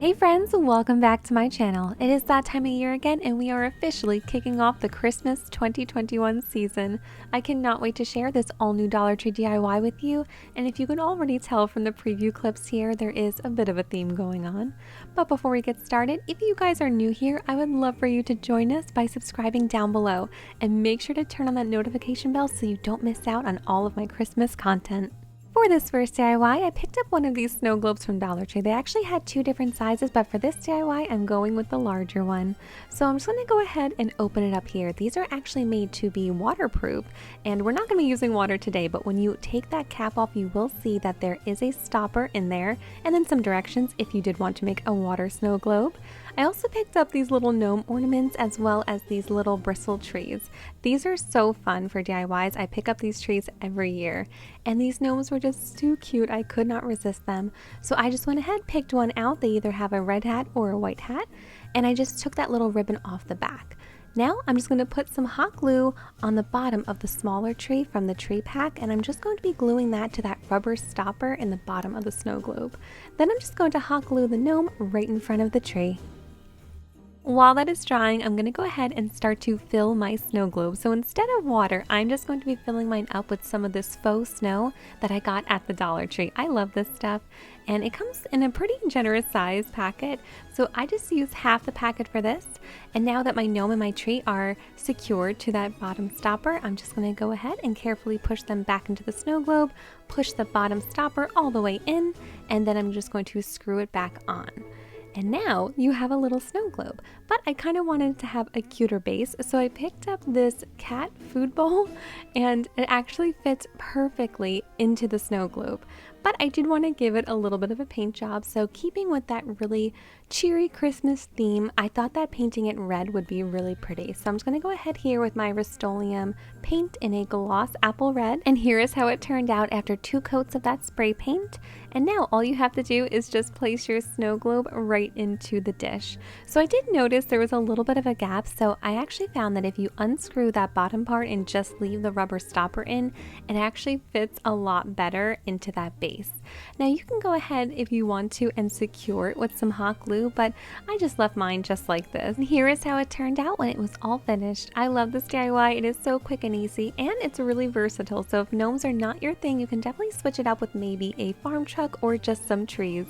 Hey friends, welcome back to my channel. It is that time of year again and we are officially kicking off the Christmas 2021 season. I cannot wait to share this all new Dollar Tree DIY with you, and if you can already tell from the preview clips here, there is a bit of a theme going on. But before we get started, if you guys are new here, I would love for you to join us by subscribing down below and make sure to turn on that notification bell so you don't miss out on all of my Christmas content. For this first DIY, I picked up one of these snow globes from Dollar Tree. They actually had two different sizes, but for this DIY, I'm going with the larger one. So I'm just going to go ahead and open it up here. These are actually made to be waterproof, and we're not going to be using water today, but when you take that cap off, you will see that there is a stopper in there, and then some directions if you did want to make a water snow globe. I also picked up these little gnome ornaments as well as these little bristle trees. These are so fun for DIYs. I pick up these trees every year, and these gnomes were just too cute. I could not resist them. So I just went ahead, picked one out. They either have a red hat or a white hat, and I just took that little ribbon off the back. Now I'm just going to put some hot glue on the bottom of the smaller tree from the tree pack, and I'm just going to be gluing that to that rubber stopper in the bottom of the snow globe. Then I'm just going to hot glue the gnome right in front of the tree. While that is drying, I'm going to go ahead and start to fill my snow globe. So instead of water, I'm just going to be filling mine up with some of this faux snow that I got at the Dollar Tree. I love this stuff, and it comes in a pretty generous size packet. So I just use half the packet for this. And now that my gnome and my tree are secured to that bottom stopper, I'm just going to go ahead and carefully push them back into the snow globe, push the bottom stopper all the way in, and then I'm just going to screw it back on. And now you have a little snow globe, but I kind of wanted to have a cuter base, so I picked up this cat food bowl, and it actually fits perfectly into the snow globe. But I did want to give it a little bit of a paint job, so keeping with that really cheery Christmas theme, I thought that painting it red would be really pretty. So I'm just going to go ahead here with my Rust-Oleum paint in a gloss apple red, and here is how it turned out after 2 coats of that spray paint. And now all you have to do is just place your snow globe right into the dish. So I did notice there was a little bit of a gap, so I actually found that if you unscrew that bottom part and just leave the rubber stopper in, it actually fits a lot better into that base. Now you can go ahead if you want to and secure it with some hot glue, but I just left mine just like this. And here is how it turned out when it was all finished. I love this DIY. It is so quick and easy, and it's really versatile. So if gnomes are not your thing, you can definitely switch it up with maybe a farm truck or just some trees.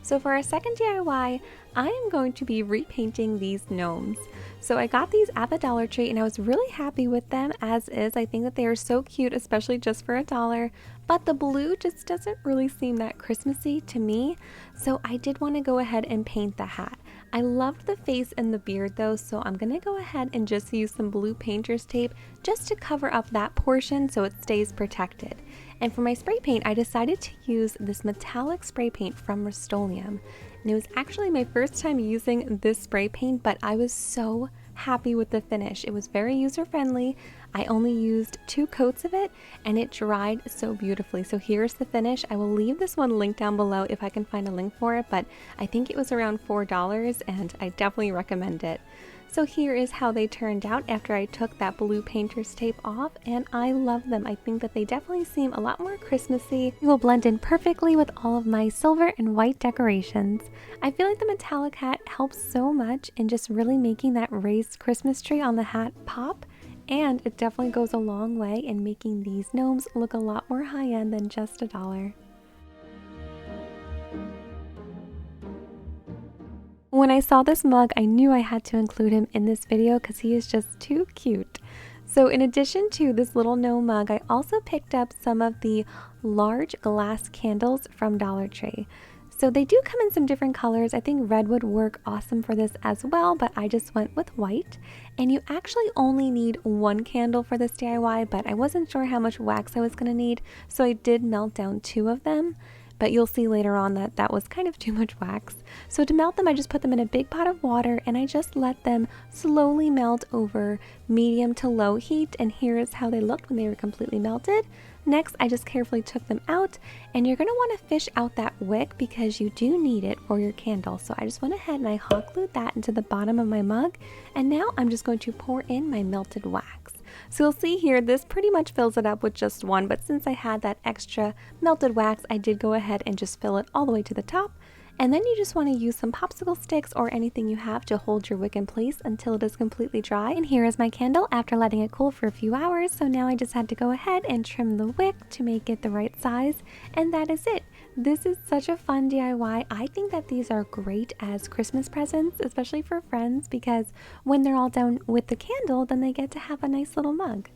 So for our second DIY, I am going to be repainting these gnomes. So I got these at the Dollar Tree and I was really happy with them as is. I think that they are so cute, especially just for $1, but the blue just doesn't really seem that Christmassy to me. So I did want to go ahead and paint the hat. I loved the face and the beard though, so I'm going to go ahead and just use some blue painter's tape just to cover up that portion so it stays protected. And for my spray paint, I decided to use this metallic spray paint from Rust-Oleum. And it was actually my first time using this spray paint, but I was so happy with the finish. It was very user-friendly. I only used 2 coats of it, and it dried so beautifully. So here's the finish. I will leave this one linked down below if I can find a link for it, but I think it was around $4, and I definitely recommend it. So here is how they turned out after I took that blue painter's tape off, and I love them. I think that they definitely seem a lot more Christmassy. They will blend in perfectly with all of my silver and white decorations. I feel like the metallic hat helps so much in just really making that raised Christmas tree on the hat pop, and it definitely goes a long way in making these gnomes look a lot more high-end than just $1. When I saw this mug, I knew I had to include him in this video because he is just too cute. So in addition to this little gnome mug, I also picked up some of the large glass candles from Dollar Tree. So they do come in some different colors. I think red would work awesome for this as well, but I just went with white. And you actually only need 1 candle for this DIY, but I wasn't sure how much wax I was going to need, so I did melt down 2 of them. But you'll see later on that that was kind of too much wax. So to melt them, I just put them in a big pot of water and I just let them slowly melt over medium to low heat, and here is how they looked when they were completely melted. Next, I just carefully took them out, and you're going to want to fish out that wick because you do need it for your candle. So I just went ahead and I hot glued that into the bottom of my mug, and now I'm just going to pour in my melted wax. So you'll see here, this pretty much fills it up with just 1, but since I had that extra melted wax, I did go ahead and just fill it all the way to the top. And then you just want to use some popsicle sticks or anything you have to hold your wick in place until it is completely dry. And here is my candle after letting it cool for a few hours. So now I just had to go ahead and trim the wick to make it the right size, and that is it. This is such a fun DIY. I think that these are great as Christmas presents, especially for friends, because when they're all done with the candle, then they get to have a nice little mug.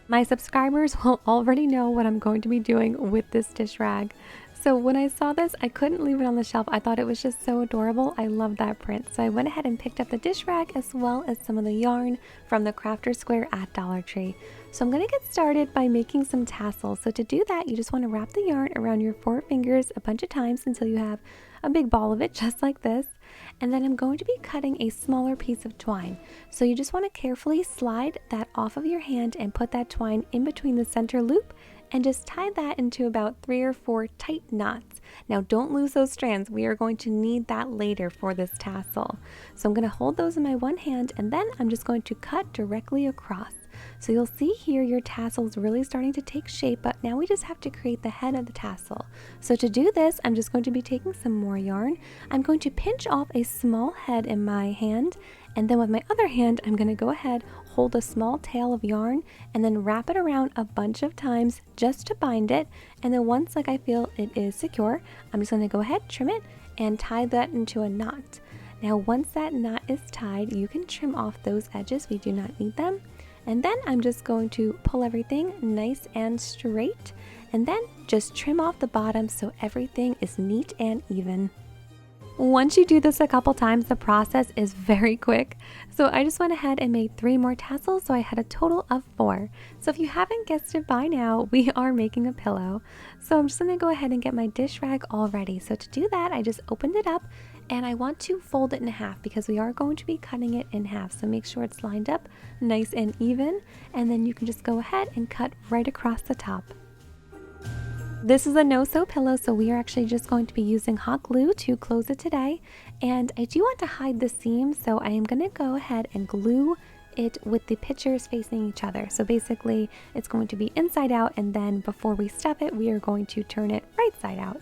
My subscribers will already know what I'm going to be doing with this dish rag. So when I saw this, I couldn't leave it on the shelf. I thought it was just so adorable. I love that print. So I went ahead and picked up the dish rag as well as some of the yarn from the Crafter Square at Dollar Tree. So I'm going to get started by making some tassels. So to do that, you just want to wrap the yarn around your 4 fingers a bunch of times until you have a big ball of it, just like this. And then I'm going to be cutting a smaller piece of twine. So you just want to carefully slide that off of your hand and put that twine in between the center loop and just tie that into about 3 or 4 tight knots. Now don't lose those strands. We are going to need that later for this tassel. So I'm going to hold those in my one hand, and then I'm just going to cut directly across. So you'll see here your tassel is really starting to take shape, but now we just have to create the head of the tassel. So to do this, I'm just going to be taking some more yarn. I'm going to pinch off a small head in my hand, and then with my other hand, I'm going to go ahead, hold a small tail of yarn, and then wrap it around a bunch of times just to bind it. And then once I feel it is secure, I'm just going to go ahead, trim it, and tie that into a knot. Now once that knot is tied, you can trim off those edges. We do not need them. And then I'm just going to pull everything nice and straight, and then just trim off the bottom so everything is neat and even. Once you do this a couple times, the process is very quick. So I just went ahead and made 3 more tassels, so I had a total of 4. So if you haven't guessed it by now, we are making a pillow. So I'm just going to go ahead and get my dish rag all ready. So to do that, I just opened it up, and I want to fold it in half because we are going to be cutting it in half. So make sure it's lined up nice and even, and then you can just go ahead and cut right across the top. This is a no-sew pillow, so we are actually just going to be using hot glue to close it today. And I do want to hide the seams, so I am going to go ahead and glue it with the pictures facing each other. So basically it's going to be inside out, and then before we stuff it, we are going to turn it right side out.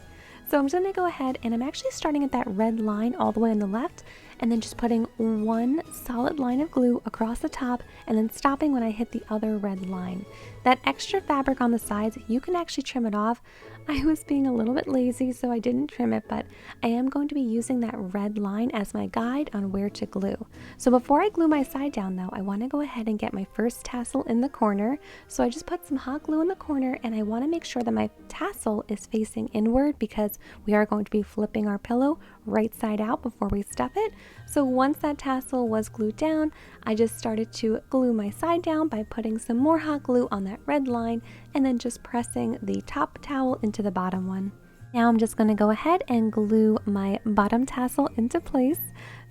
So I'm just going to go ahead, and I'm actually starting at that red line all the way on the left, and then just putting one solid line of glue across the top, and then stopping when I hit the other red line. That extra fabric on the sides, you can actually trim it off. I was being a little bit lazy, so I didn't trim it, but I am going to be using that red line as my guide on where to glue. So before I glue my side down though, I want to go ahead and get my first tassel in the corner. So I just put some hot glue in the corner, and I want to make sure that my tassel is facing inward because we are going to be flipping our pillow right side out before we stuff it. So once that tassel was glued down, I just started to glue my side down by putting some more hot glue on that red line and then just pressing the top towel into the bottom one. Now I'm just going to go ahead and glue my bottom tassel into place.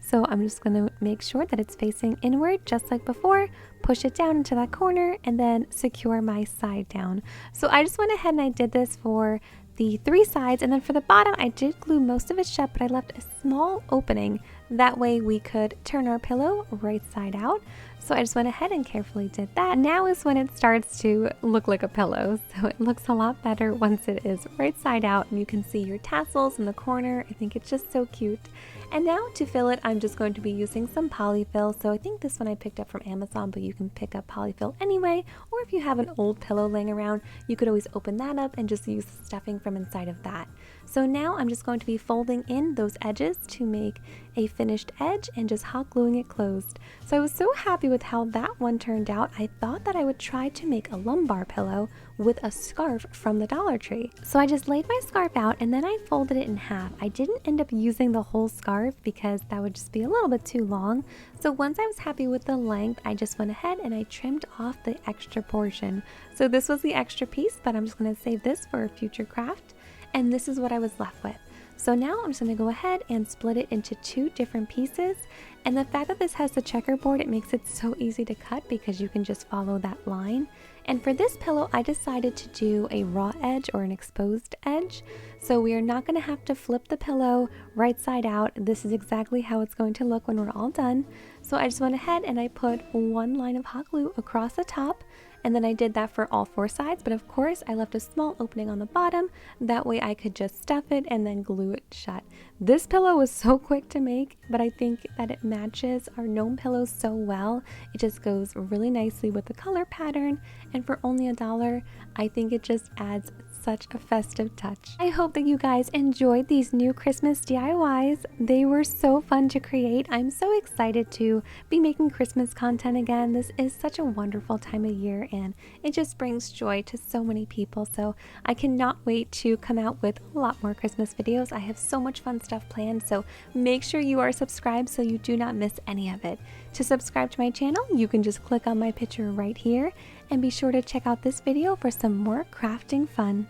So I'm just going to make sure that it's facing inward just like before, push it down into that corner, and then secure my side down. So I just went ahead and I did this for the 3 sides, and then for the bottom I did glue most of it shut, but I left a small opening. That way we could turn our pillow right side out. So I just went ahead and carefully did that. Now is when it starts to look like a pillow. So it looks a lot better once it is right side out and you can see your tassels in the corner. I think it's just so cute. And now to fill it, I'm just going to be using some Poly-Fil. So I think this one I picked up from Amazon, but you can pick up Poly-Fil anyway. Or if you have an old pillow laying around, you could always open that up and just use the stuffing from inside of that. So now I'm just going to be folding in those edges to make a finished edge and just hot gluing it closed. So I was so happy with how that one turned out. I thought that I would try to make a lumbar pillow with a scarf from the Dollar Tree. So I just laid my scarf out and then I folded it in half. I didn't end up using the whole scarf because that would just be a little bit too long. So once I was happy with the length, I just went ahead and I trimmed off the extra portion. So this was the extra piece, but I'm just going to save this for a future craft. And this is what I was left with. So now I'm just going to go ahead and split it into 2 different pieces. And the fact that this has the checkerboard, it makes it so easy to cut because you can just follow that line. And for this pillow, I decided to do a raw edge or an exposed edge. So we are not going to have to flip the pillow right side out. This is exactly how it's going to look when we're all done. So I just went ahead and I put one line of hot glue across the top, and then I did that for all 4 sides, but of course I left a small opening on the bottom, that way I could just stuff it and then glue it shut. This pillow was so quick to make, but I think that it matches our gnome pillows so well. It just goes really nicely with the color pattern, and for only $1, I think it just adds such a festive touch. I hope that you guys enjoyed these new Christmas DIYs. They were so fun to create. I'm so excited to be making Christmas content again. This is such a wonderful time of year and it just brings joy to so many people. So I cannot wait to come out with a lot more Christmas videos. I have so much fun stuff planned, so make sure you are subscribed so you do not miss any of it. To subscribe to my channel, you can just click on my picture right here, and be sure to check out this video for some more crafting fun.